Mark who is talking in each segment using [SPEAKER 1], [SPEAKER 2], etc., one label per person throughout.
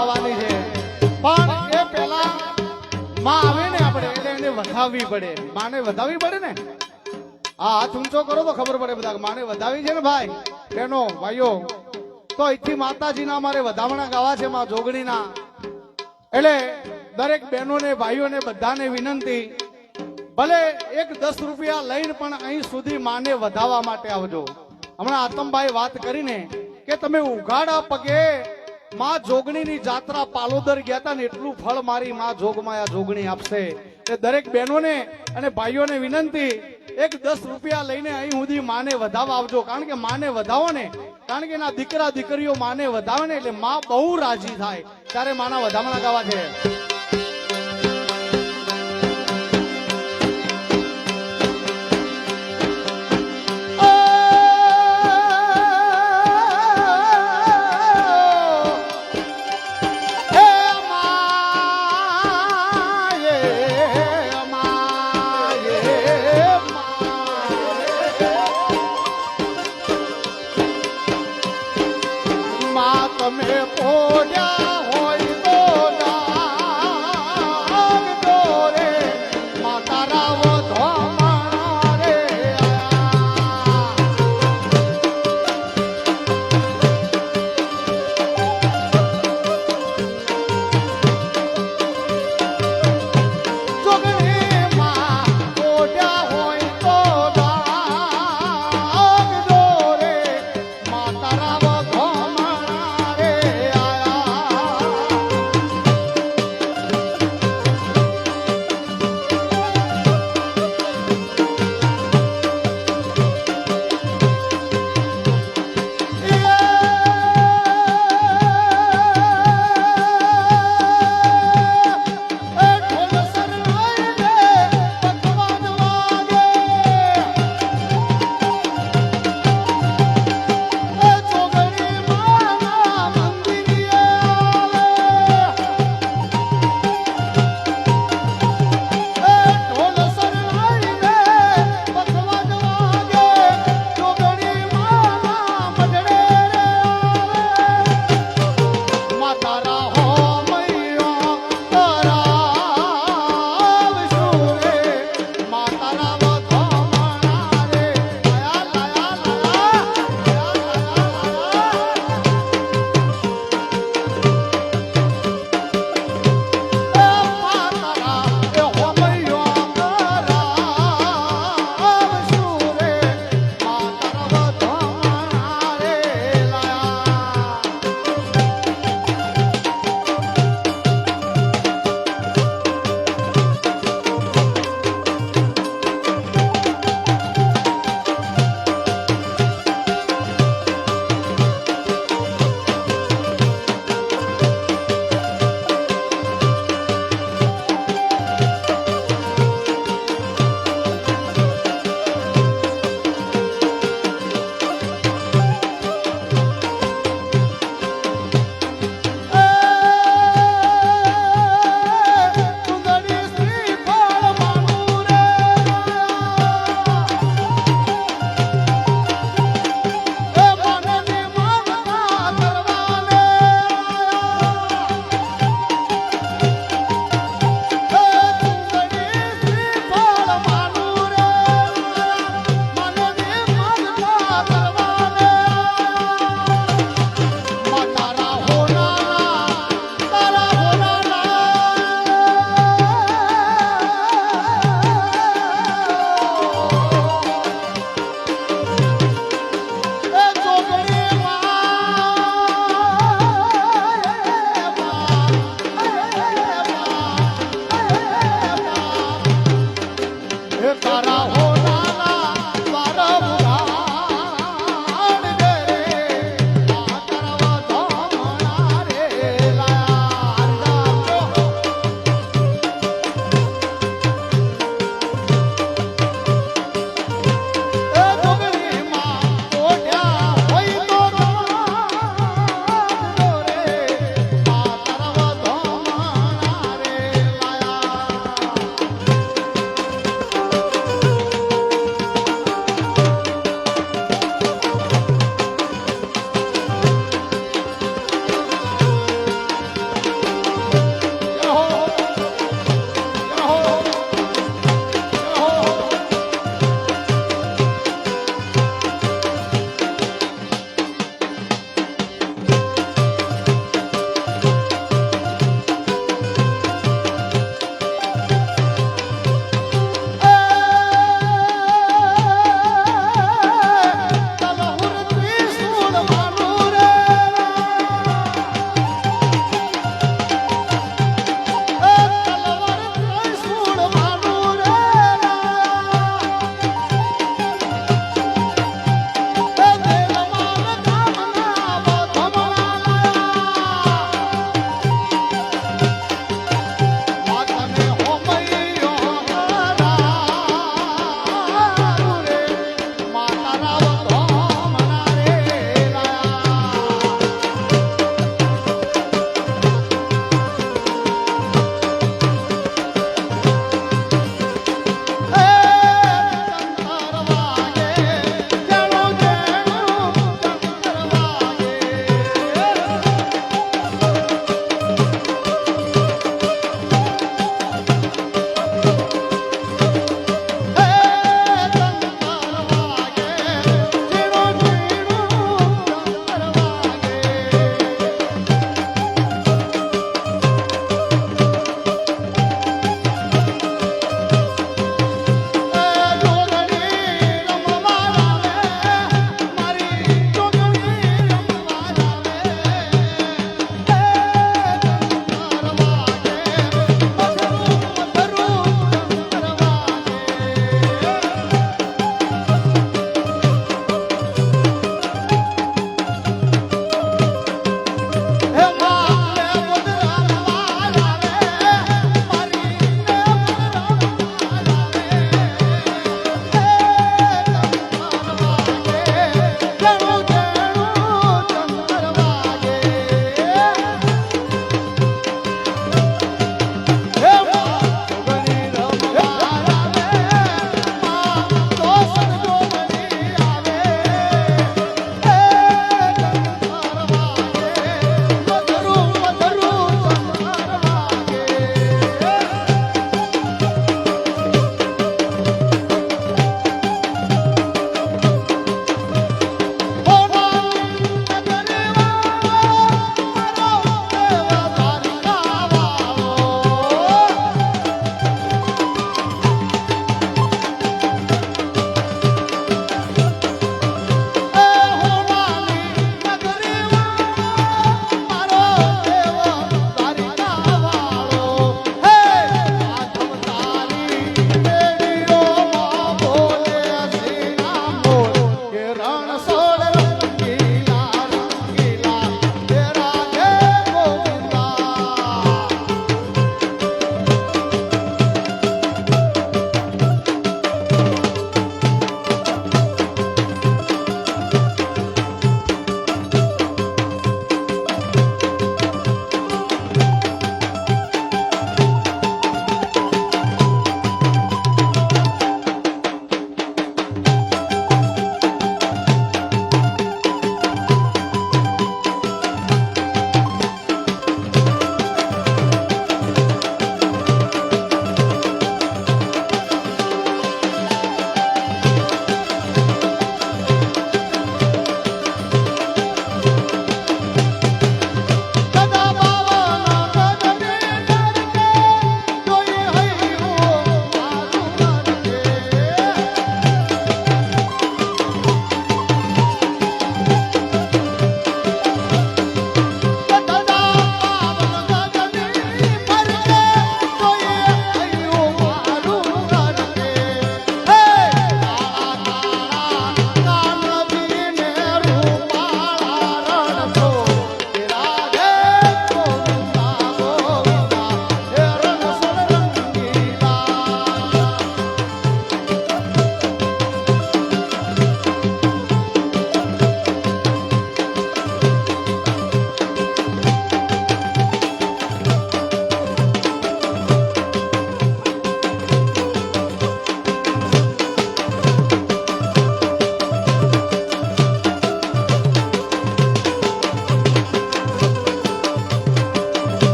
[SPEAKER 1] થવાની છે પણ એ પેલા માં આવે ને આપણે એટલે એને વધાવવી પડે માને વધાવવી પડે ને હા હાથ ઊંચો કરો તો ખબર પડે બધા માને વધાવી છે ને ભાઈ બહેનો ભાઈઓ તો અહીંથી માતાજીના અમારે વધામણા ગાવા છે માં જોગણીના એટલે દરેક બહેનોને ભાઈઓને બધાને વિનંતી ભલે 10 રૂપિયા લઈને પણ અહીં સુધી માને વધાવવા માટે આવજો હમણાં આતમભાઈ વાત કરીને કે તમે ઉઘાડા પગે માં જોગણીની જાત્રા પાલોદર ગયા હતા ને એટલું ફળ મારી માં જોગમાયા જોગણી આપશે એ દરેક બહેનોને અને ભાઈઓને વિનંતી 10 રૂપિયા લઈને અહીં સુધી માને વધાવવા આવજો કારણ કે માને વધાવો ને કારણ કે એના દીકરા દીકરીઓ માને વધાવે ને એટલે માં બહુ રાજી થાય ત્યારે માના વધામણા ગાવા છે તમે પોડ્યા હોય તો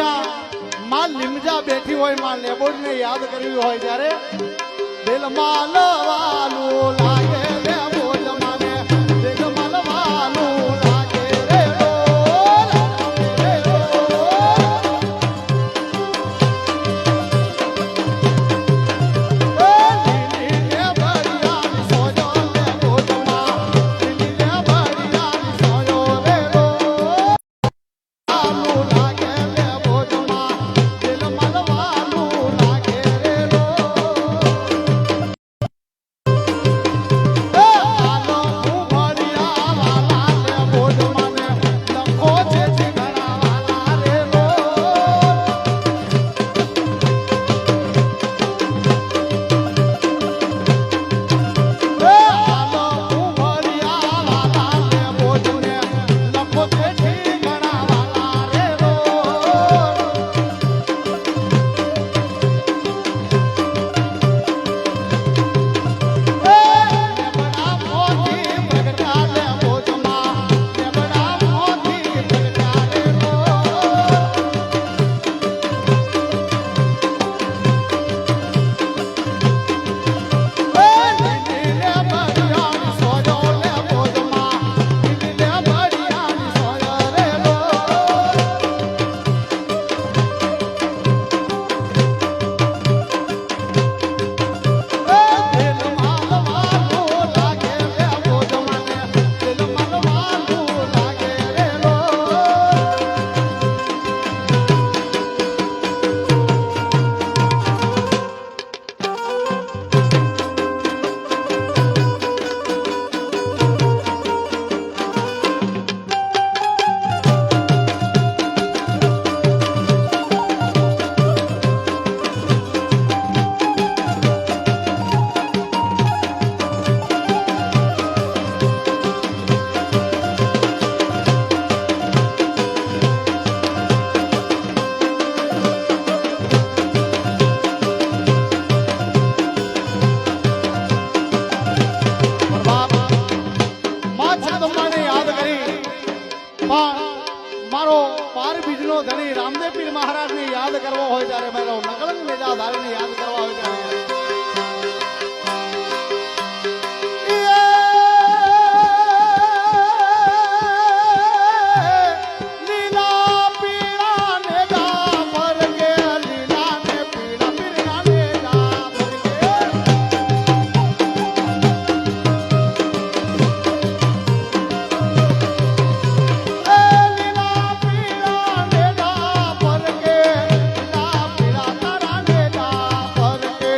[SPEAKER 1] ત્યાં માં લીમજા બેઠી હોય માં લેબોડને યાદ કરવી હોય ત્યારે દિલમાં લવાલું લાગે લેબોડ માને દિલમાં લવાલું લાગે રે ડોલ રે ડોલ લીલી બરિયા સોજો લેબોડ માં લીલી બરિયા સોજો રે ડોલ આલું લાગે લેબોડ માં દિલમાં લવાલું લાગે રે ડોલ આલો હું ભરિયા વાલા લેબોડ મને લખો છે ઘણા વાલા રે આલો હું ભરિયા વાલા લેબોડ ને લખો છે ઘણા વાલા રે લેબડા મોતી પ્રગટા લેબોડ માં લેબડા મોતી પ્રગટા રે લીલી બરિયા સોજો લેબોડ માં લીલી બરિયા સોજો રે દિલમાં લવાલું લાગે લેબોડ મને દિલમાં લવાલું લાગે રે બાપ માં જગદંબાને યાદ કરી પણ મારો પાર બીજનો ધણી રામદેવ પીર મહારાજને યાદ કરવો હોય ત્યારે મારો નકલંગ મેજા ધારીને યાદ કરવા હોય ત્યારે લીલા પીળા ને જા ફરકે લીલા ને પીળા પીળા ને જા ફરકે લીલા પીળા ને જા ફરકે લીલા પીળા તારા ને જા ફરકે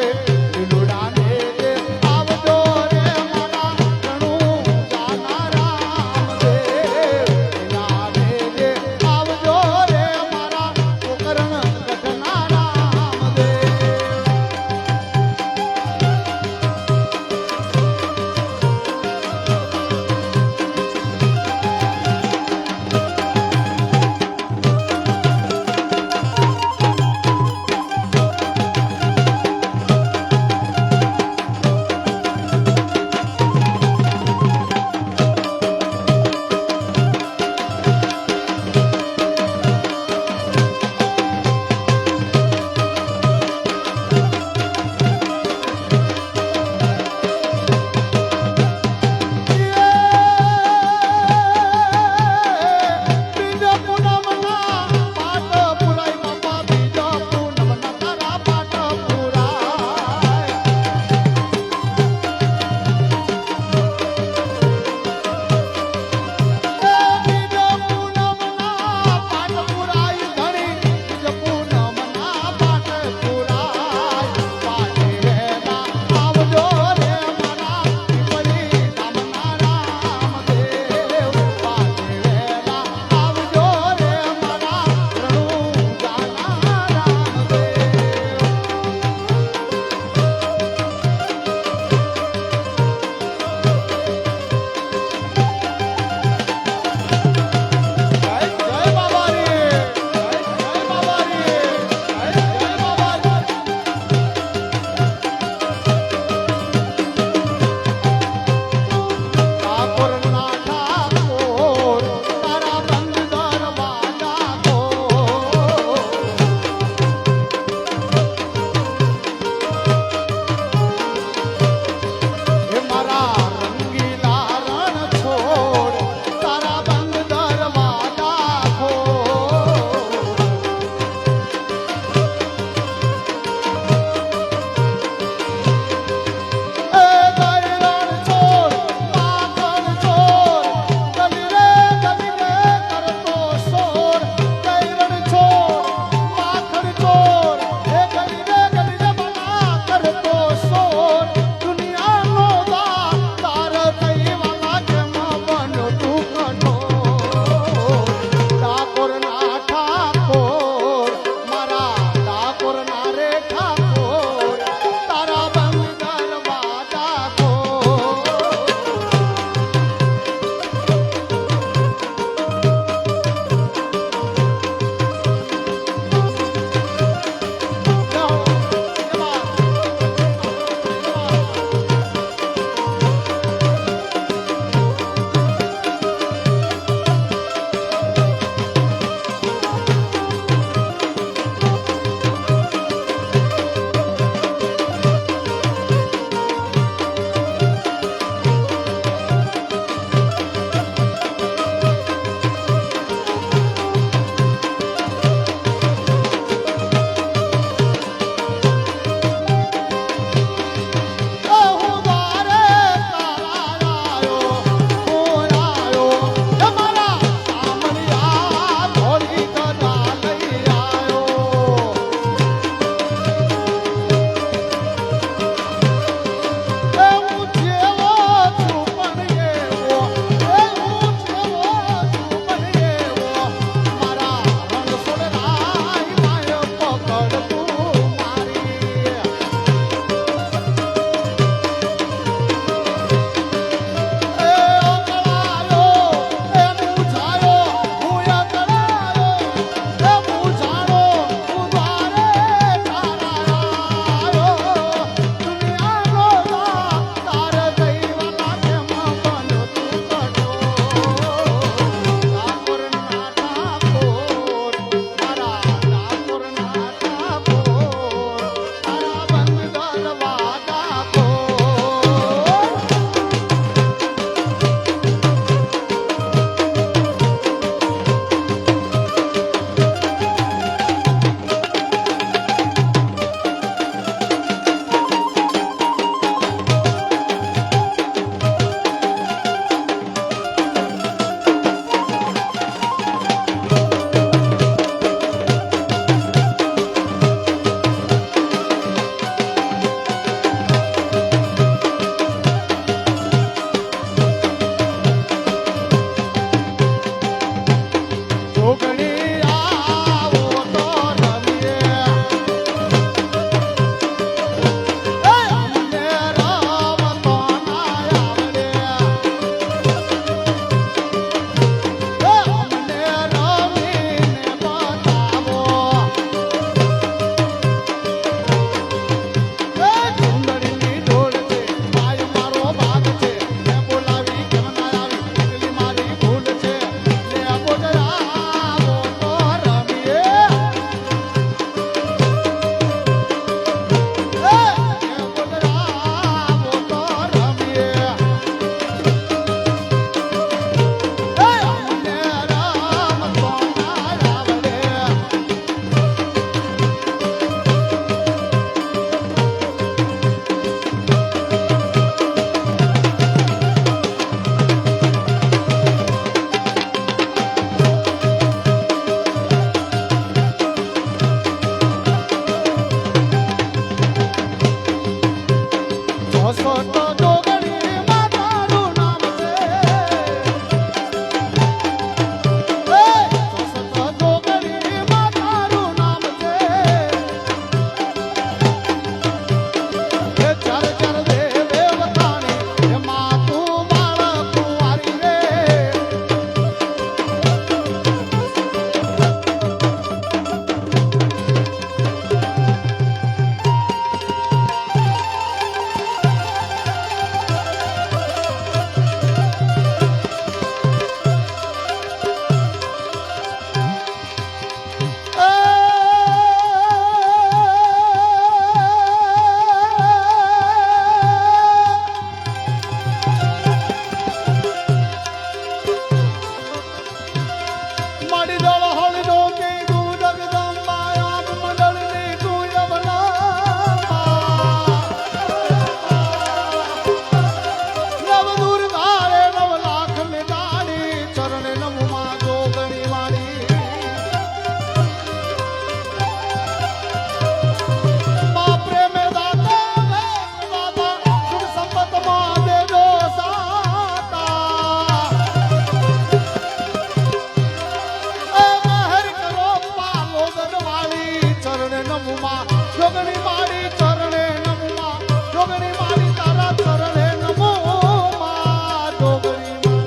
[SPEAKER 1] જોગણી મારી ચરણે નમુમા જોગણી મારી તારા ચરણે નમુમા જોગણી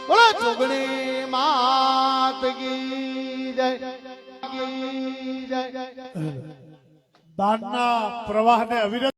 [SPEAKER 1] બોલો જોગણી માત કી જય
[SPEAKER 2] દાનના પ્રવાહને અવિરત